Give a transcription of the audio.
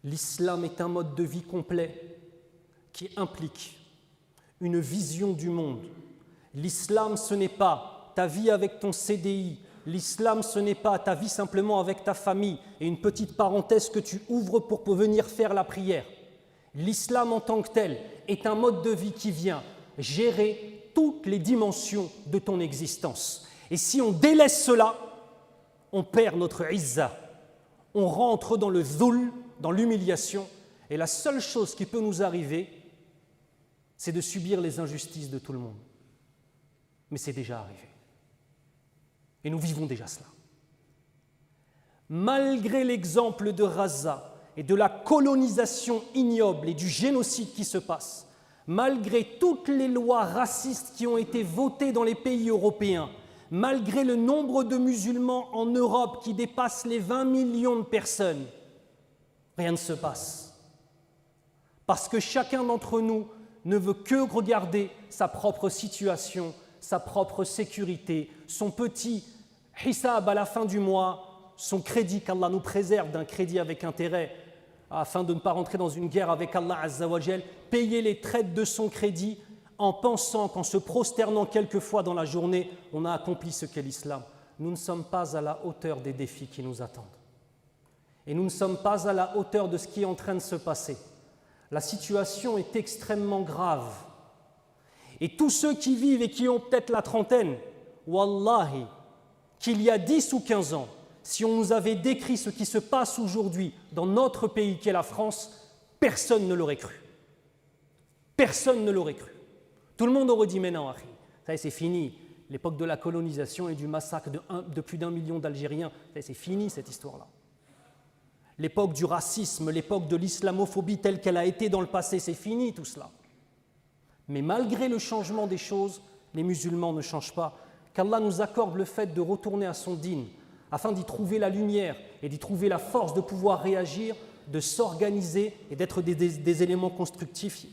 L'islam est un mode de vie complet qui implique une vision du monde. L'islam, ce n'est pas ta vie avec ton CDI. L'islam, ce n'est pas ta vie simplement avec ta famille et une petite parenthèse que tu ouvres pour venir faire la prière. L'islam en tant que tel est un mode de vie qui vient gérer toutes les dimensions de ton existence. Et si on délaisse cela, on perd notre izza. On rentre dans le dhul, dans l'humiliation. Et la seule chose qui peut nous arriver, c'est de subir les injustices de tout le monde. Mais c'est déjà arrivé. Et nous vivons déjà cela. Malgré l'exemple de Gaza et de la colonisation ignoble et du génocide qui se passe, malgré toutes les lois racistes qui ont été votées dans les pays européens, malgré le nombre de musulmans en Europe qui dépasse les 20 millions de personnes, rien ne se passe. Parce que chacun d'entre nous ne veut que regarder sa propre situation, sa propre sécurité, son petit hisab à la fin du mois, son crédit, qu'Allah nous préserve d'un crédit avec intérêt, afin de ne pas rentrer dans une guerre avec Allah Azza wa Jal, payer les traites de son crédit en pensant qu'en se prosternant quelquefois dans la journée, on a accompli ce qu'est l'islam. Nous ne sommes pas à la hauteur des défis qui nous attendent. Et nous ne sommes pas à la hauteur de ce qui est en train de se passer. La situation est extrêmement grave. Et tous ceux qui vivent et qui ont peut-être la trentaine, wallahi, qu'il y a 10 ou 15 ans, si on nous avait décrit ce qui se passe aujourd'hui dans notre pays qu'est la France, personne ne l'aurait cru. Personne ne l'aurait cru. Tout le monde aurait dit « mais non, ça y est, c'est fini. L'époque de la colonisation et du massacre de plus d'1 million d'Algériens, c'est fini cette histoire-là. L'époque du racisme, l'époque de l'islamophobie telle qu'elle a été dans le passé, c'est fini tout cela. » Mais malgré le changement des choses, les musulmans ne changent pas. Qu'Allah nous accorde le fait de retourner à son dîn, afin d'y trouver la lumière et d'y trouver la force de pouvoir réagir, de s'organiser et d'être des éléments constructifs